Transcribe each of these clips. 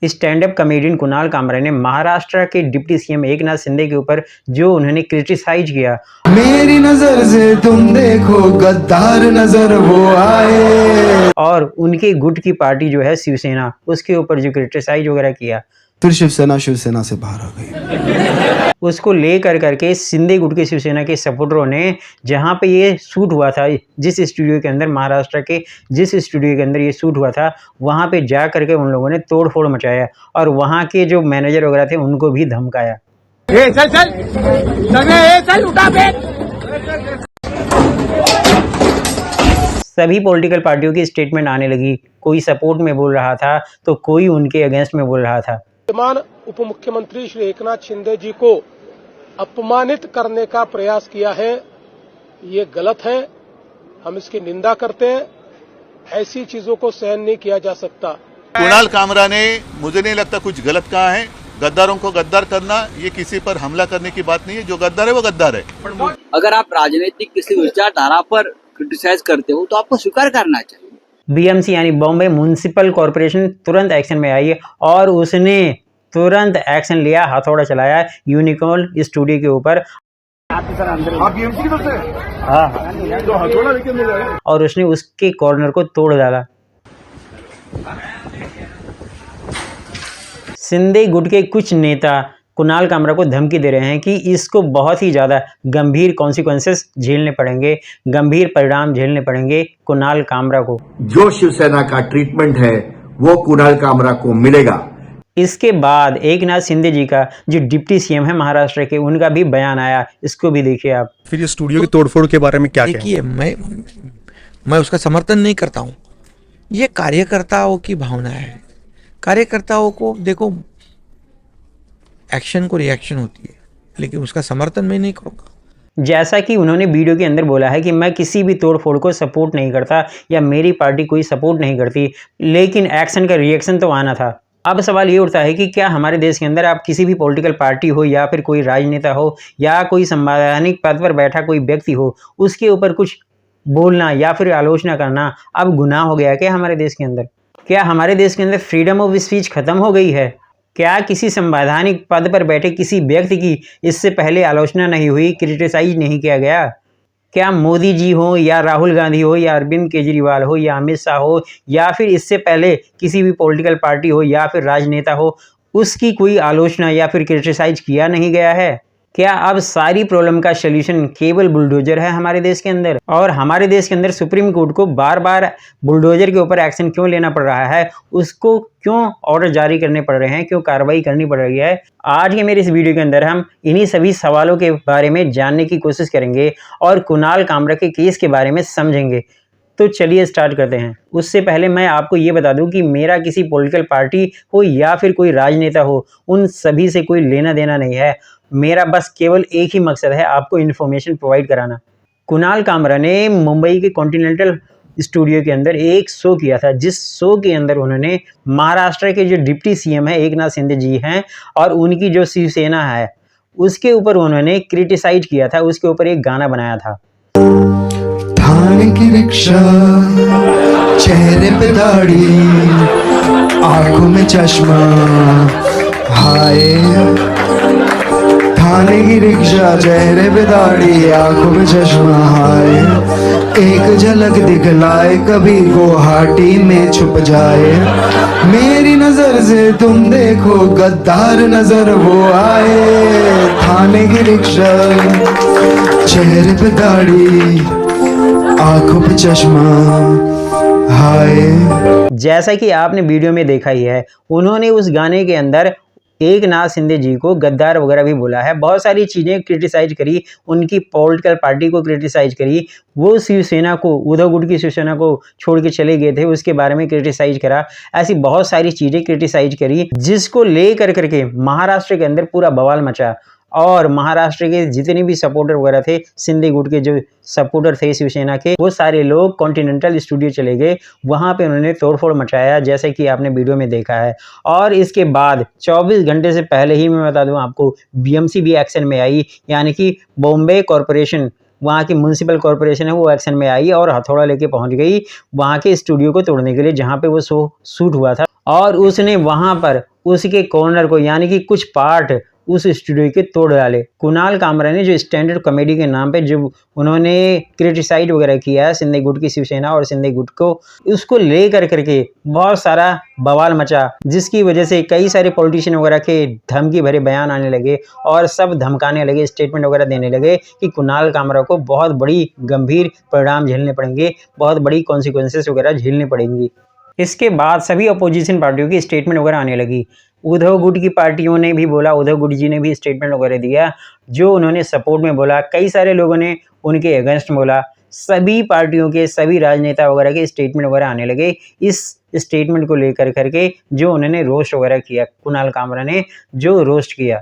Stand up comedian Kunal Kamra ने महाराष्ट्र के deputy CM Eknath Shinde के ऊपर जो उन्होंने क्रिटिसाइज किया, मेरी नजर से तुम देखो गद्दार नजर वो आए, और उनके गुट की पार्टी जो है शिवसेना, उसके ऊपर जो क्रिटिसाइज वगैरह किया, फिर शिवसेना से बाहर आ गई। उसको लेकर करके शिंदे गुट के शिवसेना के सपोर्टरों ने जहां पे ये शूट हुआ था, जिस स्टूडियो के अंदर, महाराष्ट्र के जिस स्टूडियो के अंदर ये शूट हुआ था, वहां पे जा करके उन लोगों ने तोड़ फोड़ मचाया और वहां के जो मैनेजर वगैरह थे उनको भी धमकाया। चल उठा फेंक। सभी पॉलिटिकल पार्टियों की स्टेटमेंट आने लगी, कोई सपोर्ट में बोल रहा था तो कोई उनके अगेंस्ट में बोल रहा था। विद्यमान उप मुख्यमंत्री श्री एकनाथ शिंदे जी को अपमानित करने का प्रयास किया है, ये गलत है, हम इसकी निंदा करते हैं। ऐसी चीजों को सहन नहीं किया जा सकता। कुणाल कामरा ने, मुझे नहीं लगता कुछ गलत कहा है। गद्दारों को गद्दार करना ये किसी पर हमला करने की बात नहीं है। जो गद्दार है वो गद्दार है। अगर आप राजनीतिक किसी विचारधारा पर क्रिटिसाइज करते हो तो आपको स्वीकार करना चाहिए। बीएमसी यानी बॉम्बे म्युनिसिपल कॉर्पोरेशन तुरंत एक्शन में आई और उसने तुरंत एक्शन लिया, हथौड़ा चलाया यूनिकॉर्न स्टूडियो के ऊपर। और उसने उसके कॉर्नर को तोड़ डाला। शिंदे गुट के कुछ नेता कुणाल कामरा को धमकी दे रहे हैं कि इसको बहुत ही ज़्यादा गंभीर कॉन्सिक्वेंसेस झेलने पड़ेंगे, गंभीर परिणाम झेलने पड़ेंगे कुणाल कामरा को। जो शिवसेना का ट्रीटमेंट है वो कुणाल कामरा को मिलेगा। इसके बाद एकनाथ शिंदे जी का जो डिप्टी सीएम है महाराष्ट्र के, उनका भी बयान आया, इसको भी देखिए आप। फिर ये स्टूडियो की तोड़फोड़ के बारे में क्या देखिए, मैं उसका समर्थन नहीं करता हूँ। ये कार्यकर्ताओं की भावना है। कार्यकर्ताओं को देखो, एक्शन को रिएक्शन होती है, लेकिन उसका समर्थन मैं नहीं करूँगा। जैसा कि उन्होंने वीडियो के अंदर बोला है कि मैं किसी भी तोड़फोड़ को सपोर्ट नहीं करता या मेरी पार्टी कोई सपोर्ट नहीं करती, लेकिन एक्शन का रिएक्शन तो आना था। अब सवाल ये उठता है कि क्या हमारे देश के अंदर आप किसी भी पॉलिटिकल पार्टी हो या फिर कोई राजनेता हो या कोई संवैधानिक पद पर बैठा कोई व्यक्ति हो, उसके ऊपर कुछ बोलना या फिर आलोचना करना अब गुनाह हो गया क्या हमारे देश के अंदर? क्या हमारे देश के अंदर फ्रीडम ऑफ स्पीच खत्म हो गई है? क्या किसी संवैधानिक पद पर बैठे किसी व्यक्ति की इससे पहले आलोचना नहीं हुई, क्रिटिसाइज नहीं किया गया? क्या मोदी जी हो या राहुल गांधी हो या अरविंद केजरीवाल हो या अमित शाह हो या फिर इससे पहले किसी भी पॉलिटिकल पार्टी हो या फिर राजनेता हो, उसकी कोई आलोचना या फिर क्रिटिसाइज किया नहीं गया है? क्या अब सारी प्रॉब्लम का सलूशन केवल बुलडोजर है हमारे देश के अंदर? और हमारे देश के अंदर सुप्रीम कोर्ट को बार बार बुलडोजर के ऊपर एक्शन क्यों लेना पड़ रहा है? उसको क्यों ऑर्डर जारी करने पड़ रहे हैं? क्यों कार्रवाई करनी पड़ रही है? आज के मेरे इस वीडियो के अंदर हम इन्हीं सभी सवालों के बारे में जानने की कोशिश करेंगे और कुणाल कामरा के केस के बारे में समझेंगे। तो चलिए स्टार्ट करते हैं। उससे पहले मैं आपको ये बता दूं कि मेरा किसी पॉलिटिकल पार्टी हो या फिर कोई राजनेता हो, उन सभी से कोई लेना देना नहीं है। मेरा बस केवल एक ही मकसद है, आपको इन्फॉर्मेशन प्रोवाइड कराना। कुणाल कामरा ने मुंबई के कॉन्टिनेंटल स्टूडियो के अंदर एक शो किया था, जिस शो के अंदर उन्होंने महाराष्ट्र के जो डिप्टी सीएम है एकनाथ शिंदे जी हैं और उनकी जो शिवसेना है, उसके ऊपर उन्होंने क्रिटिसाइज किया था, उसके ऊपर एक गाना बनाया था। थाने की रिक्शा, चेहरे पे दाढ़ी, आंखों में चश्मा, हाय। थाने की रिक्शा, चेहरे पे दाढ़ी, आंखों में चश्मा, हाय। एक झलक दिखलाए कभी गुवाहाटी में छुप जाए, मेरी नजर से तुम देखो गद्दार नजर वो आए। थाने की रिक्शा, चेहरे पे दाढ़ी, आंखों पे चश्मा, हाय। जैसा कि आपने वीडियो में देखा ही है, उन्होंने उस गाने के अंदर एकनाथ शिंदे जी को गद्दार वगैरह भी बोला है, बहुत सारी चीज़ें क्रिटिसाइज करी, उनकी पॉलिटिकल पार्टी को क्रिटिसाइज करी, वो शिवसेना को, उद्धव गुट की शिवसेना को छोड़ के चले गए थे, उसके बारे में क्रिटिसाइज करा। ऐसी बहुत सारी चीज़ें क्रिटिसाइज करी, जिसको ले करके महाराष्ट्र के अंदर पूरा बवाल मचा और महाराष्ट्र के जितने भी सपोर्टर वगैरह थे, शिंदे गुट के जो सपोर्टर थे शिवसेना के, वो सारे लोग कॉन्टिनेंटल स्टूडियो चले गए। वहाँ पे उन्होंने तोड़फोड़ मचाया, जैसे कि आपने वीडियो में देखा है। और इसके बाद 24 घंटे से पहले ही मैं बता दूं आपको, बीएमसी भी एक्शन में आई, यानी कि बॉम्बे कॉरपोरेशन, वहाँ की म्युनिसिपल कॉरपोरेशन है, वो एक्शन में आई और हथौड़ा लेके पहुँच गई वहाँ के स्टूडियो को तोड़ने के लिए, जहाँ पे वो शो शूट हुआ था। और उसने वहां पर उसके कॉर्नर को यानी कि कुछ पार्ट उस स्टूडियो के तोड़ डाले। कुणाल कामरा ने जो स्टैंडर्ड कॉमेडी के नाम पे जो उन्होंने क्रिटिसाइज वगैरह किया है शिंदे गुट की शिवसेना और शिंदे गुट को, उसको लेकर करके बहुत सारा बवाल मचा, जिसकी वजह से कई सारे पॉलिटिशियन वगैरह के धमकी भरे बयान आने लगे और सब धमकाने लगे, स्टेटमेंट वगैरह देने लगे कि कुणाल कामरा को बहुत बड़ी गंभीर परिणाम झेलने पड़ेंगे, बहुत बड़ी कॉन्सिक्वेंसेस वगैरह झेलनी पड़ेंगी। इसके बाद सभी अपोजिशन पार्टियों की स्टेटमेंट वगैरह आने लगी। उद्धव गुट की पार्टियों ने भी बोला, उद्धव गुट जी ने भी स्टेटमेंट वगैरह दिया, जो उन्होंने सपोर्ट में बोला। कई सारे लोगों ने उनके अगेंस्ट बोला। सभी पार्टियों के सभी राजनेता वगैरह के स्टेटमेंट वगैरह आने लगे इस स्टेटमेंट को लेकर करके, जो उन्होंने रोस्ट वगैरह किया, कुणाल कामरा ने जो रोस्ट किया।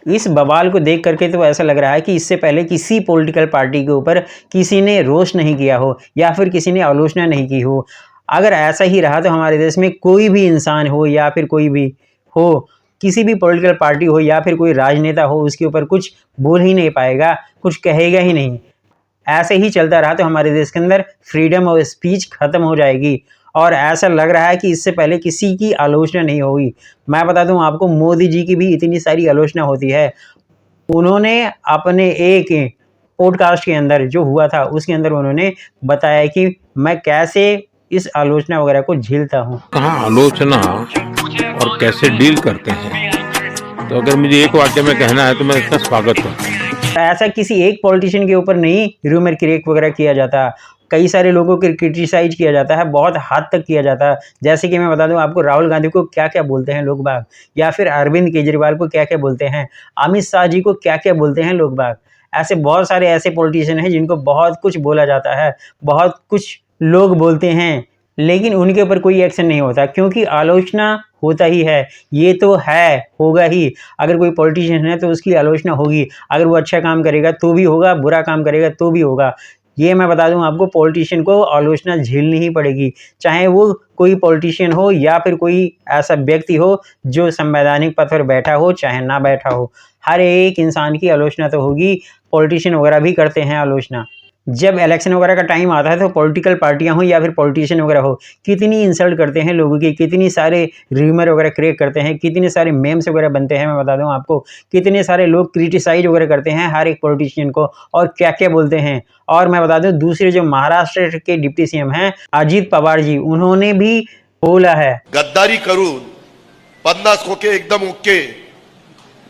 इस बवाल को देख करके तो ऐसा लग रहा है कि इससे पहले किसी पॉलिटिकल पार्टी के ऊपर किसी ने रोस्ट नहीं किया हो या फिर किसी ने आलोचना नहीं की हो। अगर ऐसा ही रहा तो हमारे देश में कोई भी इंसान हो या फिर कोई भी हो, किसी भी पॉलिटिकल पार्टी हो या फिर कोई राजनेता हो, उसके ऊपर कुछ बोल ही नहीं पाएगा, कुछ कहेगा ही नहीं। ऐसे ही चलता रहा तो हमारे देश के अंदर फ्रीडम ऑफ स्पीच खत्म हो जाएगी। और ऐसा लग रहा है कि इससे पहले किसी की आलोचना नहीं होगी। मैं बता दूं आपको, मोदी जी की भी इतनी सारी आलोचना होती है। उन्होंने अपने एक पॉडकास्ट के अंदर जो हुआ था उसके अंदर उन्होंने बताया कि मैं कैसे इस आलोचना वगैरह को झेलता हूँ। कहाँ आलोचना और कैसे डील करते हैं, तो अगर मुझे एक वाक्य में कहना है तो मैं इसका स्वागत करता हूँ। ऐसा किसी एक पॉलिटिशियन के ऊपर नहीं र्यूमर क्रिएट वगैरह किया जाता, कई सारे लोगों को क्रिटिसाइज किया जाता है, बहुत हद तक किया जाता है। जैसे कि मैं बता दूं आपको, राहुल गांधी को क्या क्या बोलते हैं लोग बाग, या फिर अरविंद केजरीवाल को क्या क्या बोलते हैं, अमित शाह जी को क्या क्या बोलते हैं लोग बाग। ऐसे बहुत सारे ऐसे पॉलिटिशियन हैं जिनको बहुत कुछ बोला जाता है, बहुत कुछ लोग बोलते हैं, लेकिन उनके ऊपर कोई एक्शन नहीं होता, क्योंकि आलोचना होता ही है। ये तो है, होगा ही। अगर कोई पॉलिटिशियन है तो उसकी आलोचना होगी। अगर वो अच्छा काम करेगा तो भी होगा, बुरा काम करेगा तो भी होगा। ये मैं बता दूं आपको, पॉलिटिशियन को आलोचना झेलनी ही पड़ेगी, चाहे वो कोई पॉलिटिशियन हो या फिर कोई ऐसा व्यक्ति हो जो संवैधानिक पद पर बैठा हो चाहे ना बैठा हो। हर एक इंसान की आलोचना तो होगी। पॉलिटिशियन वगैरह भी करते हैं आलोचना। जब इलेक्शन वगैरह का टाइम आता है तो पॉलिटिकल पार्टियां हो या फिर पॉलिटिशियन वगैरह हो, कितनी इंसल्ट करते हैं लोगों की, कितनी सारे र्यूमर वगैरह क्रिएट करते हैं, कितने सारे मेम्स वगैरह बनते हैं। मैं बता दूं आपको, कितने सारे लोग क्रिटिसाइज वगैरह करते हैं हर एक पॉलिटिशियन को और क्या क्या बोलते हैं। और मैं बता दूं, दूसरे जो महाराष्ट्र के डिप्टी सीएम हैं अजित पवार जी, उन्होंने भी बोला है, गद्दारी करून 50 खोके एकदम ओके,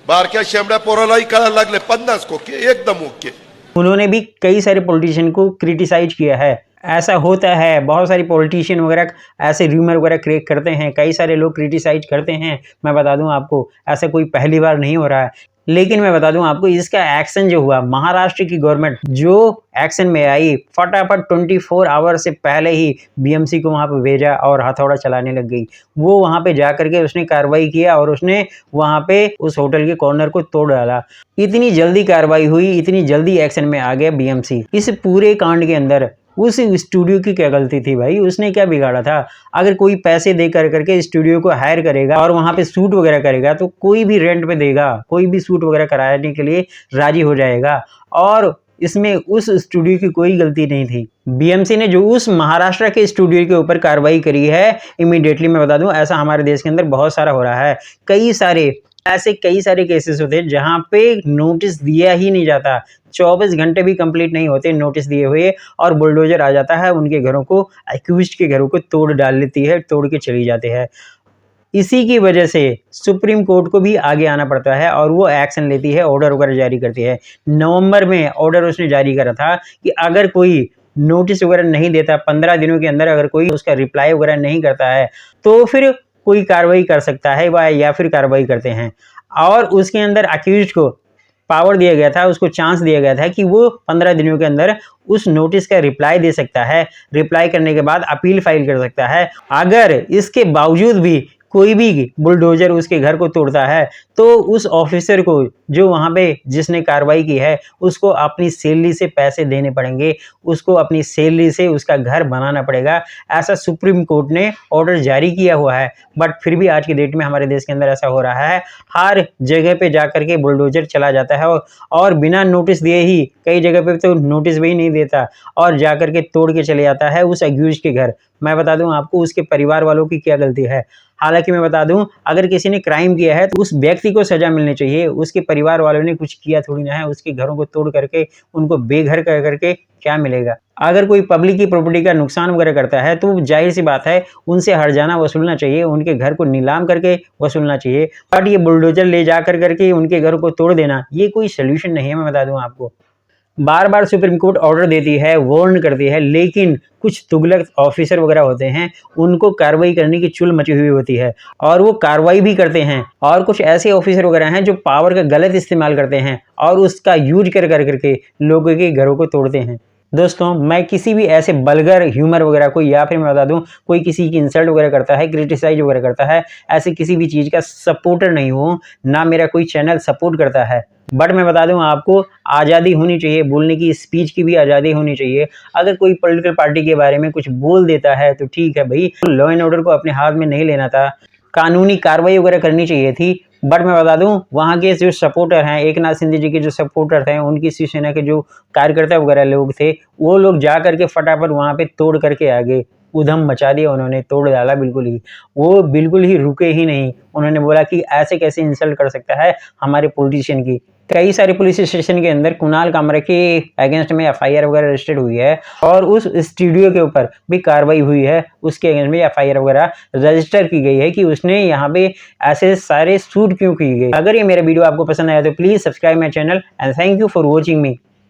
बारक्या शेमड्या पोरालाही कळायला लागले 50 खोके एकदम ओके। उन्होंने भी कई सारे पॉलिटिशियन को क्रिटिसाइज किया है। ऐसा होता है, बहुत सारे पॉलिटिशियन वगैरह ऐसे र्यूमर वगैरह क्रिएट करते हैं, कई सारे लोग क्रिटिसाइज करते हैं। मैं बता दूं आपको, ऐसा कोई पहली बार नहीं हो रहा है। लेकिन मैं बता दूं आपको, इसका एक्शन जो हुआ, महाराष्ट्र की गवर्नमेंट जो एक्शन में आई, फटाफट 24 आवर से पहले ही बीएमसी को वहां पे भेजा और हथौड़ा चलाने लग गई। वो वहां पे जाकर के उसने कार्रवाई किया और उसने वहां पे उस होटल के कॉर्नर को तोड़ डाला। इतनी जल्दी कार्रवाई हुई, इतनी जल्दी एक्शन में आ गया बीएमसी। इस पूरे कांड के अंदर उस स्टूडियो की क्या गलती थी भाई? उसने क्या बिगाड़ा था? अगर कोई पैसे दे कर करके स्टूडियो को हायर करेगा और वहां पे शूट वगैरह करेगा तो कोई भी रेंट पे देगा, कोई भी शूट वगैरह कराने के लिए राजी हो जाएगा। और इसमें उस स्टूडियो की कोई गलती नहीं थी। बीएमसी ने जो उस महाराष्ट्र के स्टूडियो के ऊपर कार्रवाई करी है, इमीडिएटली मैं बता दूं, ऐसा हमारे देश के अंदर बहुत सारा हो रहा है। कई सारे केसेस होते हैं जहां पे नोटिस दिया ही नहीं जाता, 24 घंटे भी कंप्लीट नहीं होते नोटिस दिए हुए, और बुलडोजर आ जाता है, उनके घरों को, अक्यूज्ड के घरों को तोड़ डाल लेती है, तोड़ के चली जाते हैं। इसी की वजह से सुप्रीम कोर्ट को भी आगे आना पड़ता है और वो एक्शन लेती है, ऑर्डर वगैरह जारी करती है। नवंबर में ऑर्डर उसने जारी करा था कि अगर कोई नोटिस वगैरह नहीं देता, 15 दिनों के अंदर अगर कोई उसका रिप्लाई वगैरह नहीं करता है तो फिर कोई कार्रवाई कर सकता है या फिर कार्रवाई करते हैं। और उसके अंदर अक्यूज्ड को पावर दिया गया था, उसको चांस दिया गया था कि वो 15 दिनों के अंदर उस नोटिस का रिप्लाई दे सकता है। रिप्लाई करने के बाद अपील फाइल कर सकता है। अगर इसके बावजूद भी कोई भी बुलडोजर उसके घर को तोड़ता है तो उस ऑफिसर को, जो वहां पे जिसने कार्रवाई की है, उसको अपनी सैलरी से पैसे देने पड़ेंगे, उसको अपनी सैलरी से उसका घर बनाना पड़ेगा। ऐसा सुप्रीम कोर्ट ने ऑर्डर जारी किया हुआ है। बट फिर भी आज की डेट में हमारे देश के अंदर ऐसा हो रहा है, हर जगह पे जाकर के बुलडोजर चला जाता है और बिना नोटिस दिए ही, कई जगह पे तो नोटिस भी नहीं देता और जाकर के तोड़ के चले जाता है उस अक्यूज्ड के घर। मैं बता दूं आपको, उसके परिवार वालों की क्या गलती है? हालांकि मैं बता दूं, अगर किसी ने क्राइम किया है तो उस व्यक्ति को सजा मिलनी चाहिए, उसके परिवार वालों ने कुछ किया थोड़ी ना है। उसके घरों को तोड़ करके उनको बेघर कर करके क्या मिलेगा। अगर कोई पब्लिक की प्रॉपर्टी का नुकसान वगैरह करता है तो जाहिर सी बात है उनसे हर्जाना वसूलना चाहिए, उनके घर को नीलाम करके वसूलना चाहिए। बट ये बुलडोजर ले जा करके उनके घर को तोड़ देना, ये कोई सोल्यूशन नहीं है। मैं बता दूं आपको, बार बार सुप्रीम कोर्ट ऑर्डर देती है, वार्न करती है, लेकिन कुछ तुगलक ऑफिसर वगैरह होते हैं, उनको कार्रवाई करने की चुल मची हुई होती है और वो कार्रवाई भी करते हैं। और कुछ ऐसे ऑफिसर वगैरह हैं जो पावर का गलत इस्तेमाल करते हैं और उसका यूज कर करके लोगों के घरों को तोड़ते हैं। दोस्तों, मैं किसी भी ऐसे बल्गर ह्यूमर वगैरह को, या फिर मैं बता दूं कोई किसी की इंसल्ट वगैरह करता है, क्रिटिसाइज वगैरह करता है, ऐसे किसी भी चीज़ का सपोर्टर नहीं हूं, ना मेरा कोई चैनल सपोर्ट करता है। बट मैं बता दूं आपको, आज़ादी होनी चाहिए, बोलने की, स्पीच की भी आज़ादी होनी चाहिए। अगर कोई पॉलिटिकल पार्टी के बारे में कुछ बोल देता है तो ठीक है भाई, लॉ एंड ऑर्डर को अपने हाथ में नहीं लेना था, कानूनी कार्रवाई वगैरह करनी चाहिए थी। बट मैं बता दूं, वहाँ के जो सपोर्टर हैं, एकनाथ शिंदे जी के जो सपोर्टर थे, उनकी शिवसेना के जो कार्यकर्ता वगैरह लोग थे, वो लोग जा करके फटाफट वहाँ पे तोड़ करके आ गए। उधम मचा दिया उन्होंने, तोड़ डाला बिल्कुल ही। वो बिल्कुल ही रुके ही नहीं। उन्होंने बोला कि ऐसे कैसे इंसल्ट कर सकता है हमारे पॉलिटिशियन की। कई सारे पुलिस स्टेशन के अंदर कुणाल कामरा के अगेंस्ट में एफआईआर वगैरह रजिस्टर्ड हुई है और उस स्टूडियो के ऊपर भी कार्रवाई हुई है, उसके अगेंस्ट में एफआईआर वगैरह रजिस्टर की गई है कि उसने यहाँ पे ऐसे सारे शूट क्यों की गई। अगर ये मेरा वीडियो आपको पसंद आया तो please subscribe my channel and thank you for watching me.